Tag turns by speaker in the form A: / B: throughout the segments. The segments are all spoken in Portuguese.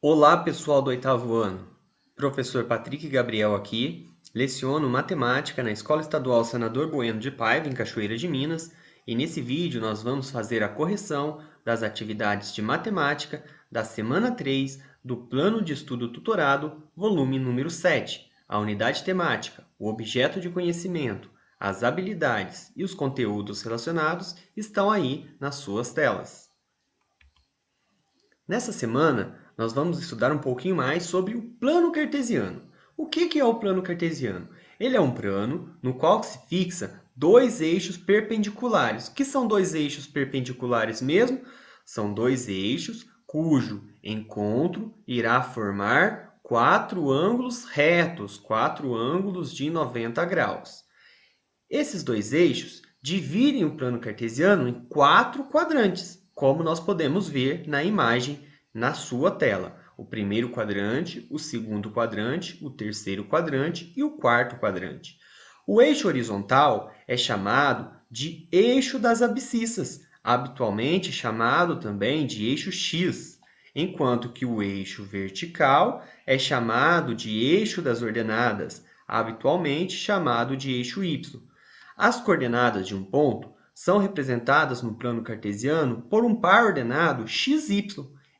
A: Olá, pessoal do oitavo ano. Professor Patrick Gabriel aqui. Leciono matemática na Escola Estadual Senador Bueno de Paiva, em Cachoeira de Minas, e nesse vídeo nós vamos fazer a correção das atividades de matemática da semana 3 do Plano de Estudo Tutorado, volume número 7. A unidade temática, o objeto de conhecimento, as habilidades e os conteúdos relacionados estão aí nas suas telas. Nessa semana, nós vamos estudar um pouquinho mais sobre o plano cartesiano. O que é o plano cartesiano? Ele é um plano no qual se fixa dois eixos perpendiculares. O que são dois eixos perpendiculares mesmo? São dois eixos cujo encontro irá formar quatro ângulos retos, quatro ângulos de 90 graus. Esses dois eixos dividem o plano cartesiano em quatro quadrantes, como nós podemos ver na imagem na sua tela. O primeiro quadrante, o segundo quadrante, o terceiro quadrante e o quarto quadrante. O eixo horizontal é chamado de eixo das abscissas, habitualmente chamado também de eixo X, enquanto que o eixo vertical é chamado de eixo das ordenadas, habitualmente chamado de eixo Y. As coordenadas de um ponto são representadas no plano cartesiano por um par ordenado xy,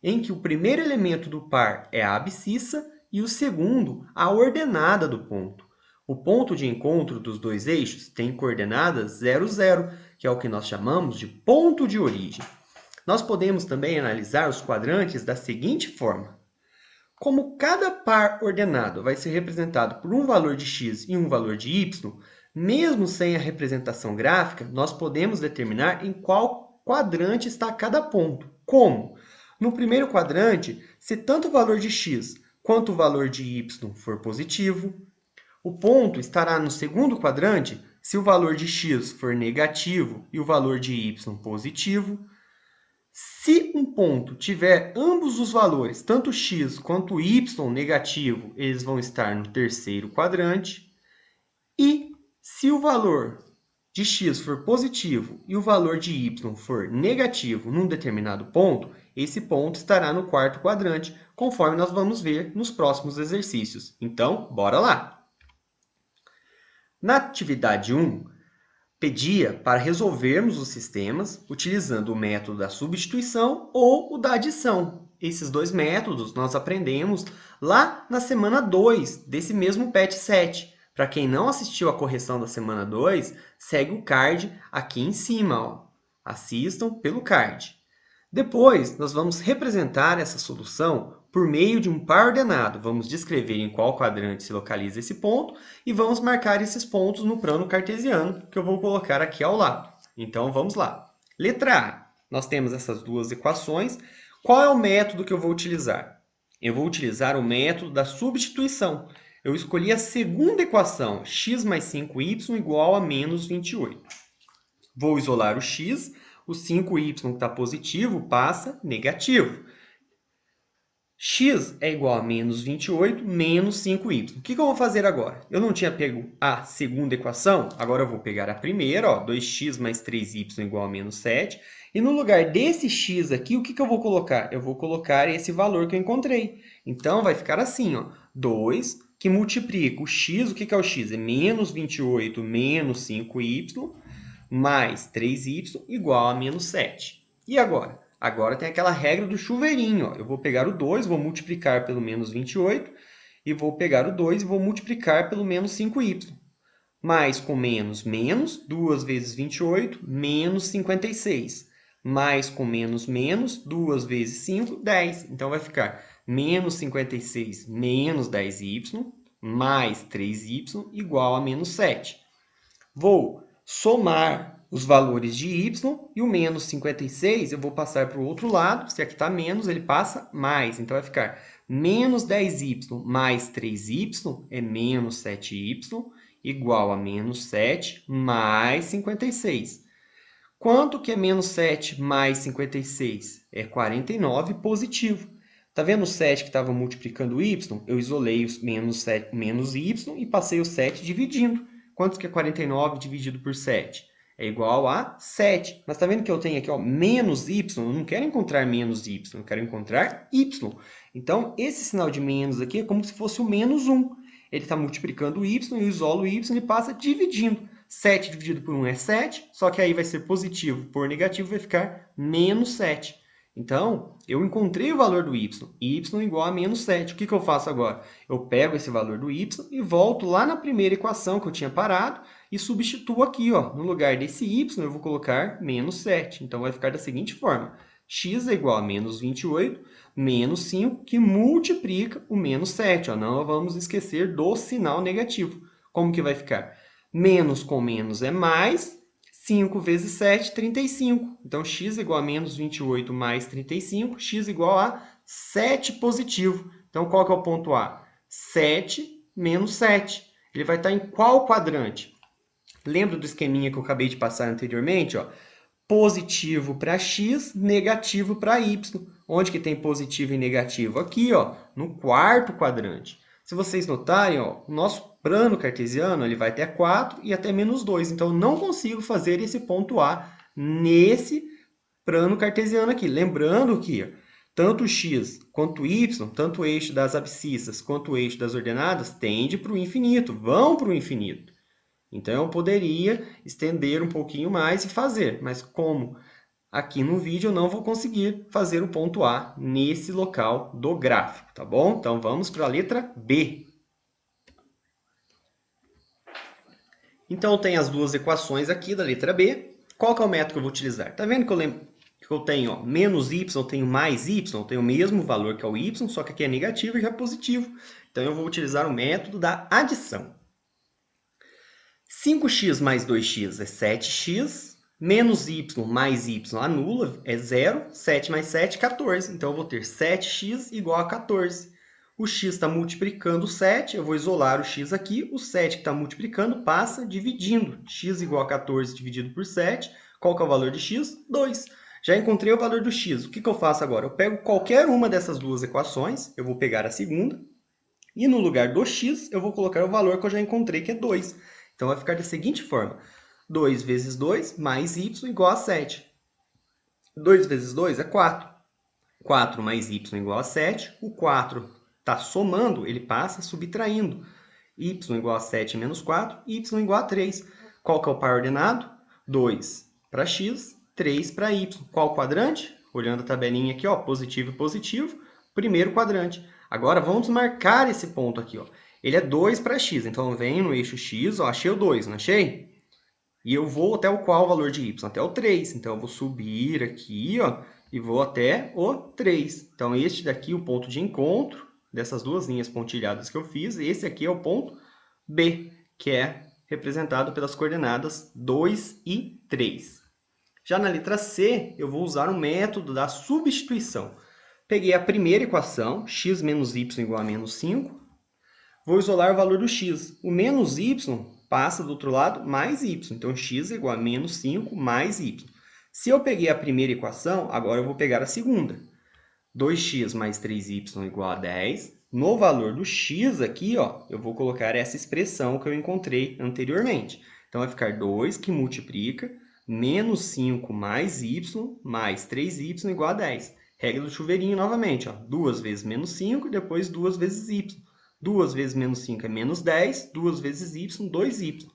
A: em que o primeiro elemento do par é a abscissa e o segundo a ordenada do ponto. O ponto de encontro dos dois eixos tem coordenadas 0, 0, que é o que nós chamamos de ponto de origem. Nós podemos também analisar os quadrantes da seguinte forma. Como cada par ordenado vai ser representado por um valor de x e um valor de y, mesmo sem a representação gráfica, nós podemos determinar em qual quadrante está cada ponto. Como? No primeiro quadrante, se tanto o valor de x quanto o valor de y for positivo, o ponto estará no segundo quadrante se o valor de x for negativo e o valor de y positivo. Se um ponto tiver ambos os valores, tanto x quanto y negativo, eles vão estar no terceiro quadrante. E se o valor de x for positivo e o valor de y for negativo num determinado ponto, esse ponto estará no quarto quadrante, conforme nós vamos ver nos próximos exercícios. Então, bora lá! Na atividade 1, pedia para resolvermos os sistemas utilizando o método da substituição ou o da adição. Esses dois métodos nós aprendemos lá na semana 2 desse mesmo PET 7. Para quem não assistiu à correção da semana 2, segue o card aqui em cima. Ó. Assistam pelo card. Depois, nós vamos representar essa solução por meio de um par ordenado. Vamos descrever em qual quadrante se localiza esse ponto e vamos marcar esses pontos no plano cartesiano, que eu vou colocar aqui ao lado. Então, vamos lá. Letra A. Nós temos essas duas equações. Qual é o método que eu vou utilizar? Eu vou utilizar o método da substituição. Eu escolhi a segunda equação, x mais 5y igual a menos 28. Vou isolar o x, o 5y que está positivo passa negativo. X é igual a menos 28 menos 5y. O que eu vou fazer agora? Eu não tinha pego a segunda equação, agora eu vou pegar a primeira, ó, 2x mais 3y igual a menos 7. E no lugar desse x aqui, o que eu vou colocar? Eu vou colocar esse valor que eu encontrei. Então, vai ficar assim, ó, 2 que multiplica o x, o que é o x? É menos 28 menos 5y mais 3y igual a menos 7. E agora? Agora tem aquela regra do chuveirinho. Ó. Eu vou pegar o 2, vou multiplicar pelo menos 28, e vou pegar o 2 e vou multiplicar pelo menos 5y. Mais com menos, menos, 2 vezes 28, menos 56. Mais com menos, menos, 2 vezes 5, 10. Então, vai ficar menos 56 menos 10y, mais 3y, igual a menos 7. Vou somar os valores de y e o menos 56 eu vou passar para o outro lado. Se aqui está menos, ele passa mais. Então, vai ficar menos 10y mais 3y é menos 7y igual a menos 7 mais 56. Quanto que é menos 7 mais 56? É 49 positivo. Está vendo o 7 que estava multiplicando o y? Eu isolei os menos, 7, menos y e passei o 7 dividindo. Quanto que é 49 dividido por 7? é igual a 7. Mas tá vendo que eu tenho aqui, ó, menos y? Eu não quero encontrar menos y, eu quero encontrar y. Então, esse sinal de menos aqui é como se fosse o menos 1. Ele está multiplicando o y, eu isolo o y e passa dividindo. 7 dividido por 1 é 7, só que aí vai ser positivo por negativo, vai ficar menos 7. Então, eu encontrei o valor do y igual a menos 7. O que eu faço agora? Eu pego esse valor do y e volto lá na primeira equação que eu tinha parado e substituo aqui, ó, no lugar desse y, eu vou colocar menos 7. Então, vai ficar da seguinte forma. X é igual a menos 28, menos 5, que multiplica o menos 7. Ó. Não vamos esquecer do sinal negativo. Como que vai ficar? Menos com menos é mais, 5 vezes 7, 35. Então, x igual a menos 28 mais 35, x igual a 7 positivo. Então, qual que é o ponto A? 7 menos 7. Ele vai estar em qual quadrante? Lembra do esqueminha que eu acabei de passar anteriormente? Ó? Positivo para x, negativo para y. Onde que tem positivo e negativo? Aqui, ó, no quarto quadrante. Se vocês notarem, ó, o nosso plano cartesiano ele vai até 4 e até menos 2. Então, eu não consigo fazer esse ponto A nesse plano cartesiano aqui. Lembrando que ó, tanto x quanto y, tanto o eixo das abscissas quanto o eixo das ordenadas, tende para o infinito, vão para o infinito. Então, eu poderia estender um pouquinho mais e fazer, mas como aqui no vídeo eu não vou conseguir fazer o ponto A nesse local do gráfico, tá bom? Então, vamos para a letra B. Então, tem as duas equações aqui da letra B. Qual que é o método que eu vou utilizar? Tá vendo que eu tenho ó, menos y, eu tenho mais y, eu tenho o mesmo valor que é o y, só que aqui é negativo e já é positivo. Então, eu vou utilizar o método da adição. 5x mais 2x é 7x, menos y mais y anula, é 0, 7 mais 7, 14. Então, eu vou ter 7x igual a 14. O x está multiplicando o 7, eu vou isolar o x aqui, o 7 que está multiplicando passa dividindo. X igual a 14 dividido por 7, qual que é o valor de x? 2. Já encontrei o valor do x, o que eu faço agora? Eu pego qualquer uma dessas duas equações, eu vou pegar a segunda, e no lugar do x, eu vou colocar o valor que eu já encontrei, que é 2. Então, vai ficar da seguinte forma. 2 vezes 2 mais y igual a 7. 2 vezes 2 é 4. 4 mais y igual a 7. O 4 está somando, ele passa subtraindo. Y igual a 7 menos 4, y igual a 3. Qual que é o par ordenado? 2 para x, 3 para y. Qual quadrante? Olhando a tabelinha aqui, ó, positivo e positivo, primeiro quadrante. Agora, vamos marcar esse ponto aqui, ó. Ele é 2 para x, então eu venho no eixo x, ó, achei o 2, não achei? E eu vou até o qual valor de y? Até o 3. Então, eu vou subir aqui, ó, e vou até o 3. Então, este daqui é o ponto de encontro dessas duas linhas pontilhadas que eu fiz. Esse aqui é o ponto B, que é representado pelas coordenadas 2 e 3. Já na letra C, eu vou usar o método da substituição. Peguei a primeira equação, x menos y igual a menos 5. Vou isolar o valor do x. O menos y passa do outro lado mais y. Então, x é igual a menos 5 mais y. Se eu peguei a primeira equação, agora eu vou pegar a segunda. 2x mais 3y igual a 10. No valor do x aqui, ó, eu vou colocar essa expressão que eu encontrei anteriormente. Então, vai ficar 2 que multiplica menos 5 mais y mais 3y igual a 10. Regra do chuveirinho novamente. Ó, 2 vezes menos 5 e depois 2 vezes y. 2 vezes menos 5 é menos 10, 2 vezes y, 2y.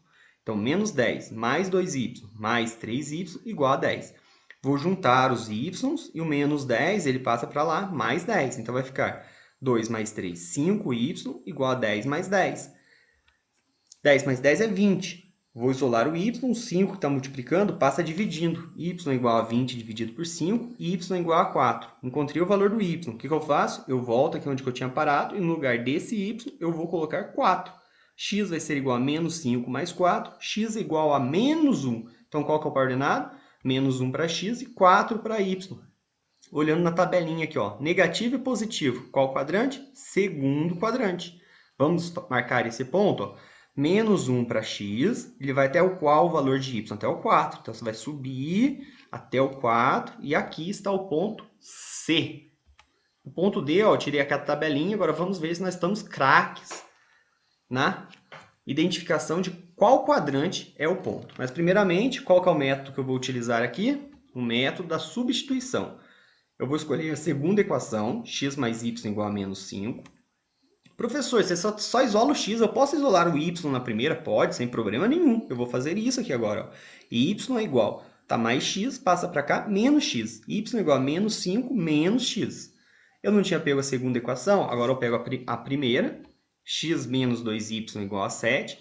A: Então, menos 10 mais 2y mais 3y igual a 10. Vou juntar os y e o menos 10, ele passa para lá, mais 10. Então, vai ficar 2 mais 3, 5y igual a 10 mais 10. 10 mais 10 é 20. Vou isolar o y, 5 que está multiplicando, passa dividindo. Y igual a 20 dividido por 5, y igual a 4. Encontrei o valor do y. O que eu faço? Eu volto aqui onde eu tinha parado e no lugar desse y eu vou colocar 4. X vai ser igual a menos 5 mais 4, x é igual a menos 1. Então, qual que é o par ordenado? Menos 1 para x e 4 para y. Olhando na tabelinha aqui, ó, negativo e positivo. Qual quadrante? Segundo quadrante. Vamos marcar esse ponto, ó. Menos 1 para x, ele vai até o qual valor de y? Até o 4. Então, você vai subir até o 4 e aqui está o ponto C. O ponto D, ó, eu tirei aqui a tabelinha, agora vamos ver se nós estamos craques na identificação de qual quadrante é o ponto. Mas, primeiramente, qual que é o método que eu vou utilizar aqui? O método da substituição. Eu vou escolher a segunda equação, x mais y igual a menos 5. Professor, você só isola o x, eu posso isolar o y na primeira? Pode, sem problema nenhum. Eu vou fazer isso aqui agora. Ó. Y é igual, tá mais x, passa para cá, menos x. Y é igual a menos 5 menos x. Eu não tinha pego a segunda equação, agora eu pego a primeira. X menos 2y igual a 7.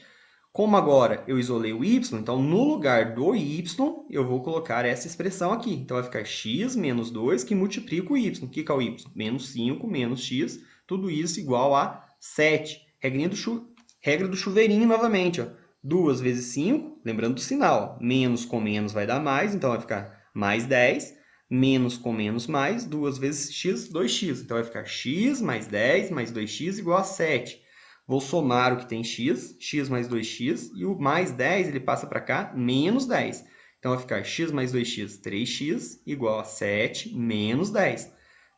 A: Como agora eu isolei o y, então no lugar do y, eu vou colocar essa expressão aqui. Então vai ficar x menos 2 que multiplica o y. O que é o y? Menos 5 menos x, tudo isso igual a 7. Regra do chuveirinho novamente. Ó. 2 vezes 5, lembrando do sinal. Ó. Menos com menos vai dar mais, então vai ficar mais 10. Menos com menos mais, 2 vezes x, 2x. Então vai ficar x mais 10 mais 2x igual a 7. Vou somar o que tem x, x mais 2x, e o mais 10 ele passa para cá, menos 10. Então vai ficar x mais 2x, 3x, igual a 7 menos 10.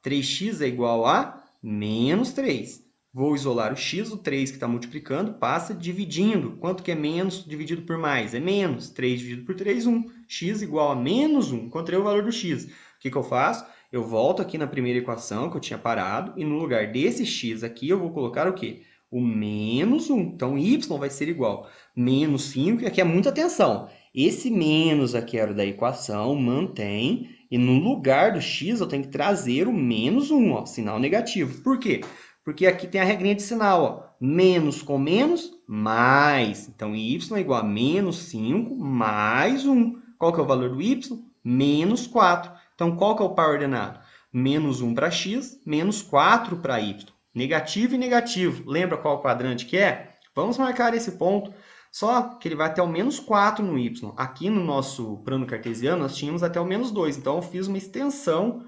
A: 3x é igual a menos 3. Vou isolar o x, o 3 que está multiplicando, passa dividindo. Quanto que é menos dividido por mais? É menos. 3 dividido por 3, 1. X igual a menos 1. Encontrei o valor do x. O que eu faço? Eu volto aqui na primeira equação que eu tinha parado, e no lugar desse x aqui, eu vou colocar o quê? O menos 1. Então, y vai ser igual a menos 5, e aqui é muita atenção. Esse menos aqui era da equação, mantém, e no lugar do x eu tenho que trazer o menos 1, ó, sinal negativo. Por quê? Porque aqui tem a regrinha de sinal, ó. Menos com menos, mais. Então, y é igual a menos 5 mais 1. Qual que é o valor do y? Menos 4. Então, qual que é o par ordenado? Menos 1 para x, menos 4 para y. Negativo e negativo. Lembra qual quadrante que é? Vamos marcar esse ponto. Só que ele vai até o menos 4 no y. Aqui no nosso plano cartesiano, nós tínhamos até o menos 2. Então, eu fiz uma extensão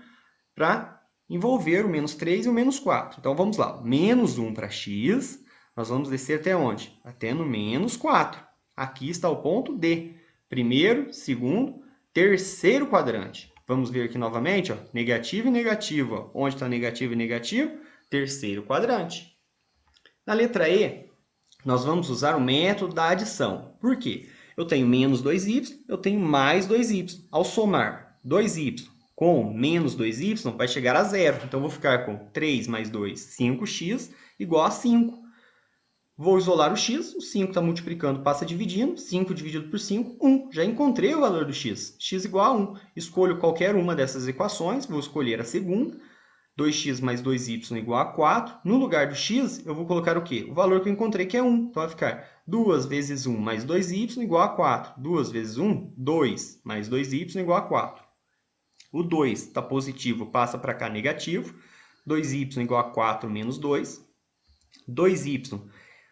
A: para envolver o menos 3 e o menos 4. Então, vamos lá. Menos 1 para x. Nós vamos descer até onde? Até no menos 4. Aqui está o ponto D. Primeiro, segundo, terceiro quadrante. Vamos ver aqui novamente. Ó, negativo e negativo. Ó. Onde está negativo e negativo? Terceiro quadrante. Na letra E, nós vamos usar o método da adição. Por quê? Eu tenho menos 2y, eu tenho mais 2y. Ao somar 2y com menos 2y, vai chegar a zero. Então, eu vou ficar com 3 mais 2, 5x, igual a 5. Vou isolar o x, o 5 está multiplicando, passa dividindo. 5 dividido por 5, 1. Já encontrei o valor do x. X igual a 1. Escolho qualquer uma dessas equações, vou escolher a segunda. 2x mais 2y igual a 4. No lugar do x, eu vou colocar o quê? O valor que eu encontrei, que é 1. Então, vai ficar 2 vezes 1 mais 2y igual a 4. 2 vezes 1, 2 mais 2y igual a 4. O 2 está positivo, passa para cá negativo. 2y igual a 4 menos 2. 2y,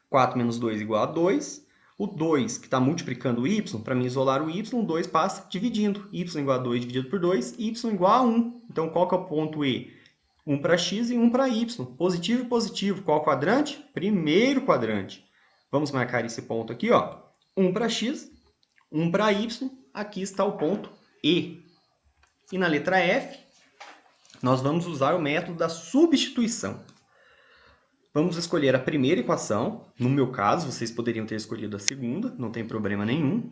A: 4 menos 2 igual a 2. O 2, que está multiplicando o y, para mim isolar o y, o 2 passa dividindo. Y igual a 2 dividido por 2, y igual a 1. Então, qual que é o ponto E? 1 para x e 1 para y. Positivo e positivo. Qual quadrante? Primeiro quadrante. Vamos marcar esse ponto aqui, ó. 1 para x, 1 para y. Aqui está o ponto E. E na letra F, nós vamos usar o método da substituição. Vamos escolher a primeira equação. No meu caso, vocês poderiam ter escolhido a segunda, não tem problema nenhum.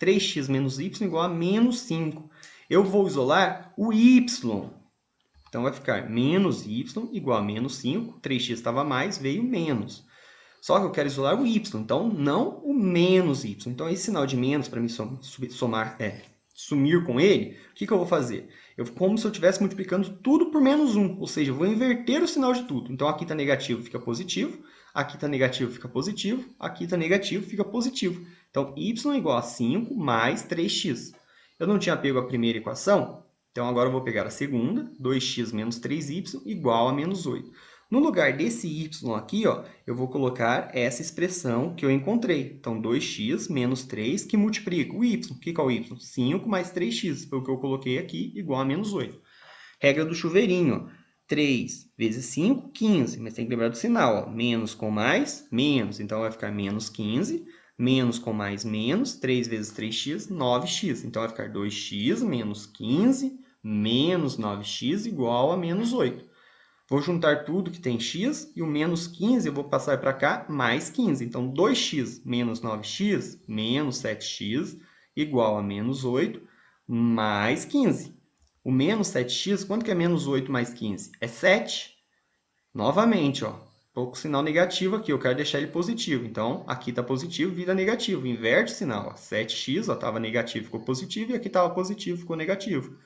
A: 3x menos y igual a menos 5. Eu vou isolar o y. Então, vai ficar menos y igual a menos 5. 3x estava mais, veio menos. Só que eu quero isolar o y, então não o menos y. Então, esse sinal de menos, para mim sumir com ele, o que eu vou fazer? Como se eu estivesse multiplicando tudo por menos 1, ou seja, eu vou inverter o sinal de tudo. Então, aqui está negativo, fica positivo. Aqui está negativo, fica positivo. Aqui está negativo, fica positivo. Então, y é igual a 5 mais 3x. Eu não tinha pego a primeira equação, então agora eu vou pegar a segunda, 2x menos 3y igual a menos 8. No lugar desse y aqui, ó, eu vou colocar essa expressão que eu encontrei. Então, 2x menos 3 que multiplica o y. O que é o y? 5 mais 3x, foi o que eu coloquei aqui, igual a menos 8. Regra do chuveirinho, ó. 3 vezes 5, 15. Mas tem que lembrar do sinal, ó. Menos com mais, menos. Então, vai ficar menos 15. Menos com mais, menos. 3 vezes 3x, 9x. Então, vai ficar 2x menos 15 menos 9x igual a menos 8. Vou juntar tudo que tem x e o menos 15 eu vou passar para cá, mais 15. Então, 2x menos 9x menos 7x igual a menos 8 mais 15. O menos 7x, quanto que é menos 8 mais 15? É 7. Novamente, ó, estou com sinal negativo aqui, eu quero deixar ele positivo. Então, aqui está positivo, vira negativo. Inverte o sinal. Ó. 7x estava negativo, ficou positivo, e aqui estava positivo, ficou negativo.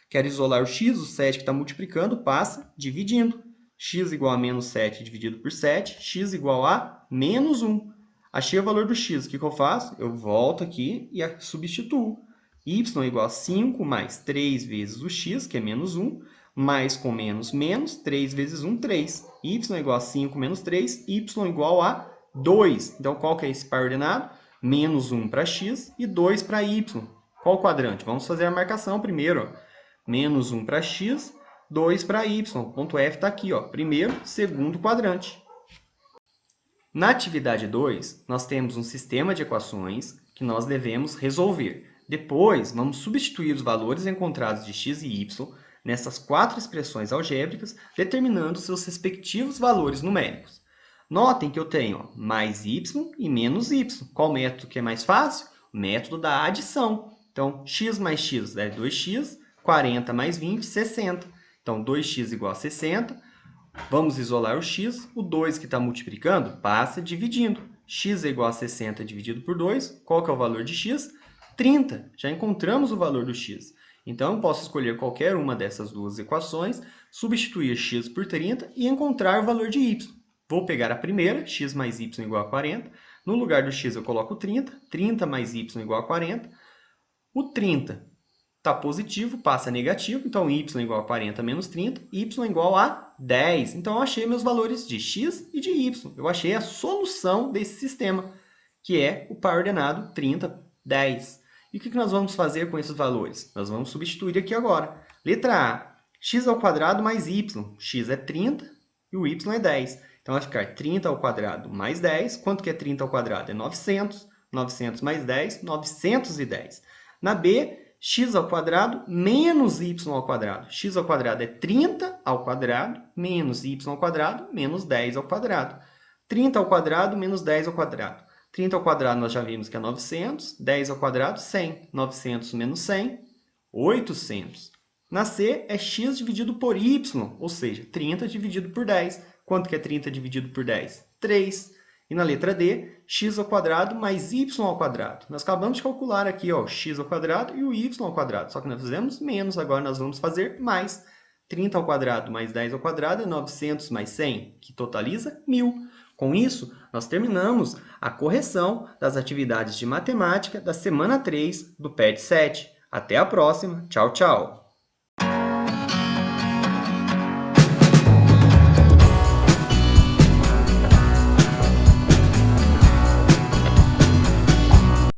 A: Quero isolar o x, o 7 que está multiplicando, passa dividindo. X igual a menos 7 dividido por 7, x igual a menos 1. Achei o valor do x, o que eu faço? Eu volto aqui e substituo. Y igual a 5 mais 3 vezes o x, que é menos 1, mais com menos, menos, 3 vezes 1, 3. Y igual a 5 menos 3, y igual a 2. Então, qual que é esse par ordenado? Menos 1 para x e 2 para y. Qual o quadrante? Vamos fazer a marcação primeiro. Ó. Menos 1 para x, 2 para y. O ponto F está aqui, ó, primeiro, segundo quadrante. Na atividade 2, nós temos um sistema de equações que nós devemos resolver. Depois, vamos substituir os valores encontrados de x e y nessas 4 expressões algébricas, determinando seus respectivos valores numéricos. Notem que eu tenho ó, mais y e menos y. Qual método que é mais fácil? O método da adição. Então, x mais x é 2x, 40 mais 20, 60. Então, 2x igual a 60. Vamos isolar o x. O 2 que está multiplicando passa dividindo. X é igual a 60 dividido por 2. Qual que é o valor de x? 30. Já encontramos o valor do x. Então, eu posso escolher qualquer uma dessas duas equações, substituir x por 30 e encontrar o valor de y. Vou pegar a primeira, x mais y igual a 40. No lugar do x eu coloco 30. 30 mais y igual a 40. O 30 está positivo, passa negativo. Então, y igual a 40 menos 30. Y igual a 10. Então, eu achei meus valores de x e de y. Eu achei a solução desse sistema, que é o par ordenado 30, 10. E o que nós vamos fazer com esses valores? Nós vamos substituir aqui agora. Letra A, x ao quadrado mais y. X é 30 e o y é 10. Então, vai ficar 30 ao quadrado mais 10. Quanto que é 30 ao quadrado? É 900. 900 mais 10, 910. Na B, x ao quadrado menos y ao quadrado. X ao quadrado é 30 ao quadrado menos y ao quadrado menos 10 ao quadrado. 30 ao quadrado menos 10 ao quadrado. 30 ao quadrado nós já vimos que é 900, 10 ao quadrado, 100. 900 menos 100, 800. Na C é x dividido por y, ou seja, 30 dividido por 10. Quanto que é 30 dividido por 10? 3. E na letra D, x ao quadrado mais y ao quadrado. Nós acabamos de calcular aqui ó, x ao quadrado e o y ao quadrado. Só que nós fizemos menos, agora nós vamos fazer mais. 30 ao quadrado mais 10 ao quadrado é 900 mais 100, que totaliza 1000. Com isso, nós terminamos a correção das atividades de matemática da semana 3 do PET 7. Até a próxima. Tchau, tchau!